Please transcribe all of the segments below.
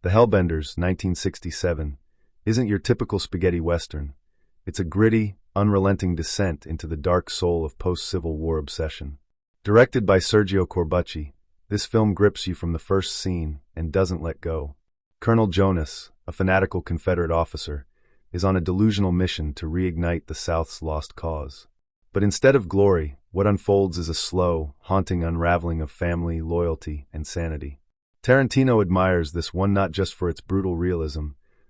The Hellbenders, 1967, isn't your typical spaghetti western. It's a gritty, unrelenting descent into the dark soul of post-Civil War obsession. Directed by Sergio Corbucci, this film grips you from the first scene and doesn't let go. Colonel Jonas, a fanatical Confederate officer, is on a delusional mission to reignite the South's lost cause. But instead of glory, what unfolds is a slow, haunting unraveling of family, loyalty, and sanity. Tarantino admires this one not just for its brutal realism,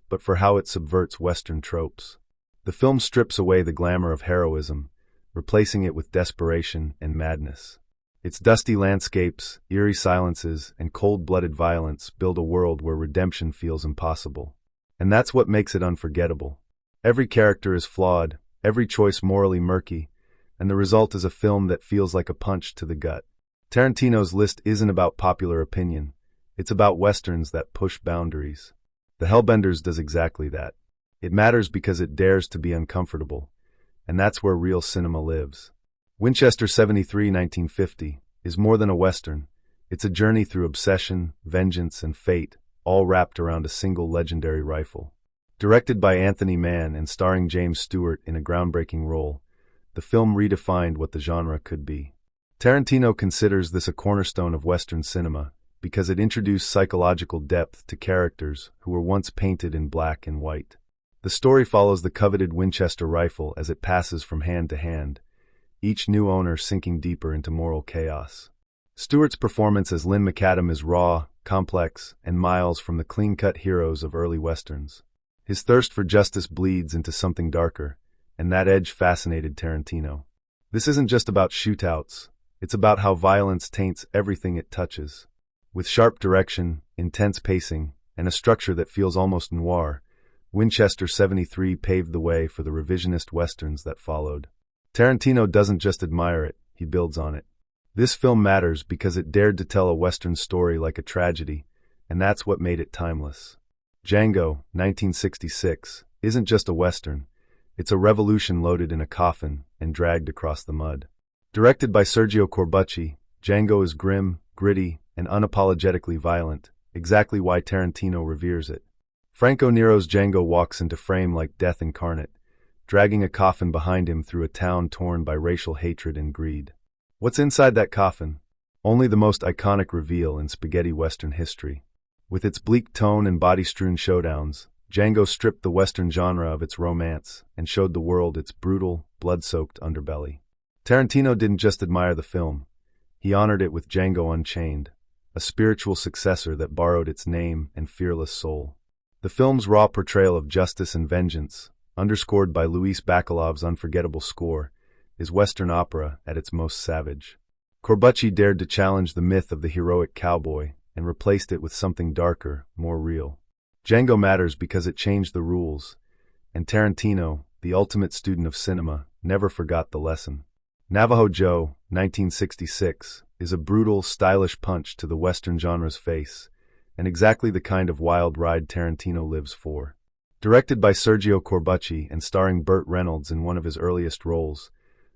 but for how it subverts Western tropes. The film strips away the glamour of heroism, replacing it with desperation and madness. Its dusty landscapes, eerie silences, and cold-blooded violence build a world where redemption feels impossible. And that's what makes it unforgettable. Every character is flawed, every choice morally murky, and the result is a film that feels like a punch to the gut. Tarantino's list isn't about popular opinion. It's about westerns that push boundaries. The Hellbenders does exactly that. It matters because it dares to be uncomfortable, and that's where real cinema lives. Winchester 73, 1950, is more than a western. It's a journey through obsession, vengeance, and fate, all wrapped around a single legendary rifle. Directed by Anthony Mann and starring James Stewart in a groundbreaking role, the film redefined what the genre could be. Tarantino considers this a cornerstone of Western cinema because it introduced psychological depth to characters who were once painted in black and white. The story follows the coveted Winchester rifle as it passes from hand to hand, each new owner sinking deeper into moral chaos. Stewart's performance as Lynn McAdam is raw, complex, and miles from the clean-cut heroes of early westerns. His thirst for justice bleeds into something darker, and that edge fascinated Tarantino. This isn't just about shootouts, it's about how violence taints everything it touches. With sharp direction, intense pacing, and a structure that feels almost noir, Winchester 73 paved the way for the revisionist westerns that followed. Tarantino doesn't just admire it, he builds on it. This film matters because it dared to tell a western story like a tragedy, and that's what made it timeless. Django, 1966, isn't just a western. It's a revolution loaded in a coffin and dragged across the mud. Directed by Sergio Corbucci, Django is grim, gritty, and unapologetically violent, exactly why Tarantino reveres it. Franco Nero's Django walks into frame like death incarnate, dragging a coffin behind him through a town torn by racial hatred and greed. What's inside that coffin? Only the most iconic reveal in spaghetti western history. With its bleak tone and body-strewn showdowns, Django stripped the western genre of its romance and showed the world its brutal, blood-soaked underbelly. Tarantino didn't just admire the film. He honored it with Django Unchained, a spiritual successor that borrowed its name and fearless soul. The film's raw portrayal of justice and vengeance, underscored by Luis Bacalov's unforgettable score, is Western opera at its most savage. Corbucci dared to challenge the myth of the heroic cowboy and replaced it with something darker, more real. Django matters because it changed the rules, and Tarantino, the ultimate student of cinema, never forgot the lesson. Navajo Joe, 1966, is a brutal, stylish punch to the Western genre's face, and exactly the kind of wild ride Tarantino lives for. Directed by Sergio Corbucci and starring Burt Reynolds in one of his earliest roles,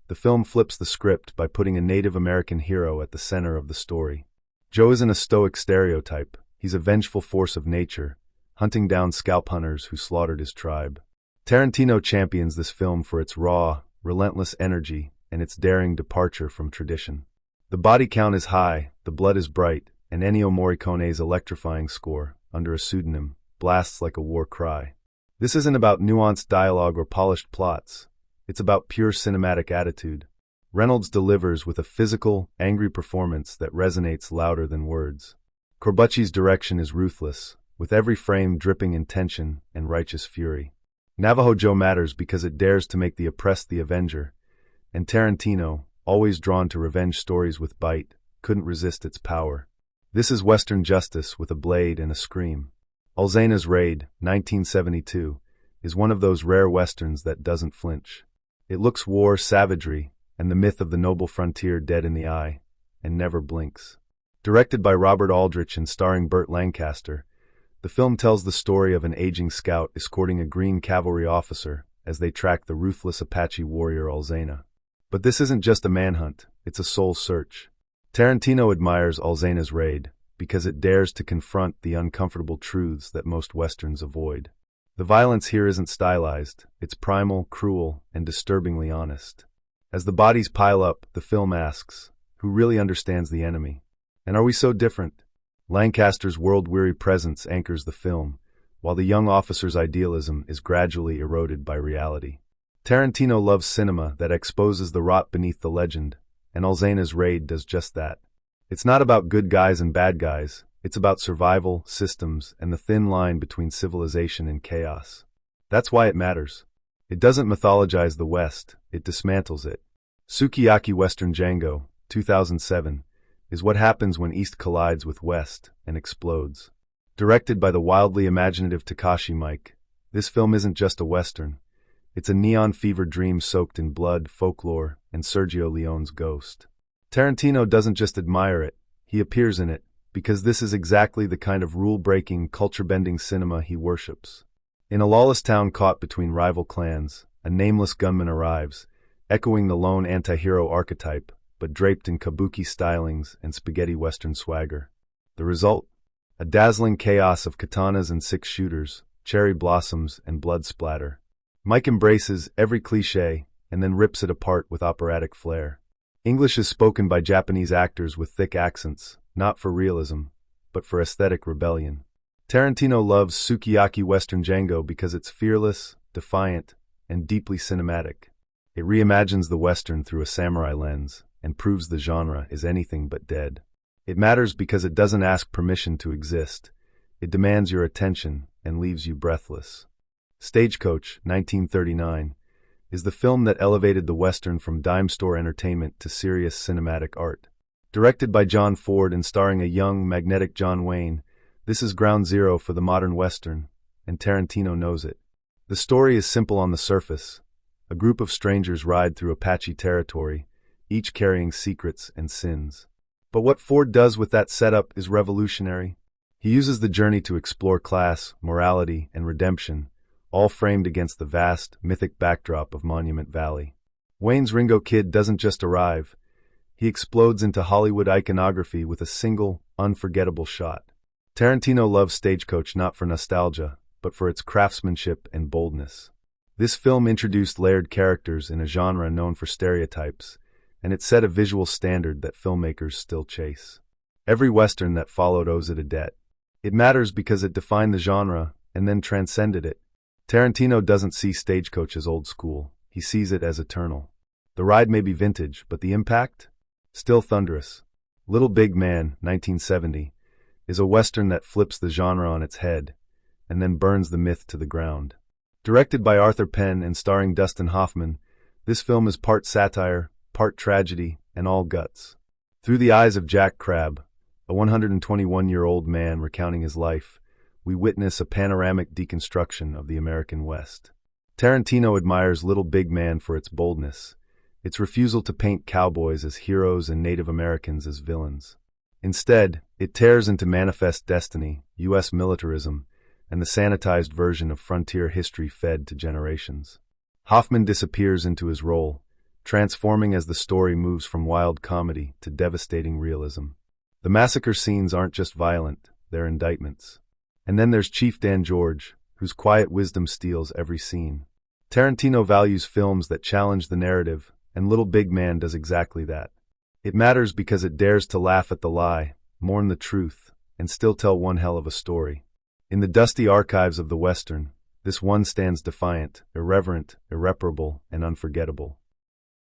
the film flips the script by putting a Native American hero at the center of the story. Joe isn't a stoic stereotype, he's a vengeful force of nature, hunting down scalp hunters who slaughtered his tribe. Tarantino champions this film for its raw, relentless energy and its daring departure from tradition. The body count is high, the blood is bright, and Ennio Morricone's electrifying score, under a pseudonym, blasts like a war cry. This isn't about nuanced dialogue or polished plots. It's about pure cinematic attitude. Reynolds delivers with a physical, angry performance that resonates louder than words. Corbucci's direction is ruthless, with every frame dripping in tension and righteous fury. Navajo Joe matters because it dares to make the oppressed the avenger, and Tarantino, always drawn to revenge stories with bite, couldn't resist its power. This is Western justice with a blade and a scream. Alzenas Raid, 1972, is one of those rare westerns that doesn't flinch. It looks war, savagery, and the myth of the noble frontier dead in the eye, and never blinks. Directed by Robert Aldrich and starring Burt Lancaster, the film tells the story of an aging scout escorting a green cavalry officer as they track the ruthless Apache warrior Alzena. But this isn't just a manhunt, it's a soul search. Tarantino admires Alzena's Raid because it dares to confront the uncomfortable truths that most Westerns avoid. The violence here isn't stylized, it's primal, cruel, and disturbingly honest. As the bodies pile up, the film asks, who really understands the enemy? And are we so different? Lancaster's world-weary presence anchors the film, while the young officer's idealism is gradually eroded by reality. Tarantino loves cinema that exposes the rot beneath the legend, and Alzenas Raid does just that. It's not about good guys and bad guys, it's about survival, systems, and the thin line between civilization and chaos. That's why it matters. It doesn't mythologize the West, it dismantles it. Sukiyaki Western Django, 2007, is what happens when East collides with West and explodes. Directed by the wildly imaginative Takashi Miike, this film isn't just a Western. It's a neon fever dream soaked in blood, folklore, and Sergio Leone's ghost. Tarantino doesn't just admire it, he appears in it, because this is exactly the kind of rule-breaking, culture-bending cinema he worships. In a lawless town caught between rival clans, a nameless gunman arrives, echoing the lone anti-hero archetype, but draped in kabuki stylings and spaghetti western swagger. The result? A dazzling chaos of katanas and six-shooters, cherry blossoms, and blood splatter. Miike embraces every cliché and then rips it apart with operatic flair. English is spoken by Japanese actors with thick accents, not for realism, but for aesthetic rebellion. Tarantino loves Sukiyaki Western Django because it's fearless, defiant, and deeply cinematic. It reimagines the Western through a samurai lens and proves the genre is anything but dead. It matters because it doesn't ask permission to exist. It demands your attention and leaves you breathless. Stagecoach, 1939, is the film that elevated the Western from dime store entertainment to serious cinematic art. Directed by John Ford and starring a young, magnetic John Wayne, this is ground zero for the modern Western, and Tarantino knows it. The story is simple on the surface. A group of strangers ride through Apache territory, each carrying secrets and sins. But what Ford does with that setup is revolutionary. He uses the journey to explore class, morality, and redemption, all framed against the vast, mythic backdrop of Monument Valley. Wayne's Ringo Kid doesn't just arrive. He explodes into Hollywood iconography with a single, unforgettable shot. Tarantino loves Stagecoach not for nostalgia, but for its craftsmanship and boldness. This film introduced layered characters in a genre known for stereotypes, and it set a visual standard that filmmakers still chase. Every Western that followed owes it a debt. It matters because it defined the genre and then transcended it. Tarantino doesn't see Stagecoach as old school, he sees it as eternal. The ride may be vintage, but the impact? Still thunderous. Little Big Man, 1970, is a Western that flips the genre on its head and then burns the myth to the ground. Directed by Arthur Penn and starring Dustin Hoffman, this film is part satire, part tragedy, and all guts. Through the eyes of Jack Crabb, a 121-year-old man recounting his life, we witness a panoramic deconstruction of the American West. Tarantino admires Little Big Man for its boldness, its refusal to paint cowboys as heroes and Native Americans as villains. Instead, it tears into Manifest Destiny, U.S. militarism, and the sanitized version of frontier history fed to generations. Hoffman disappears into his role, transforming as the story moves from wild comedy to devastating realism. The massacre scenes aren't just violent, they're indictments. And then there's Chief Dan George, whose quiet wisdom steals every scene. Tarantino values films that challenge the narrative, and Little Big Man does exactly that. It matters because it dares to laugh at the lie, mourn the truth, and still tell one hell of a story. In the dusty archives of the Western, this one stands defiant, irreverent, irreparable, and unforgettable.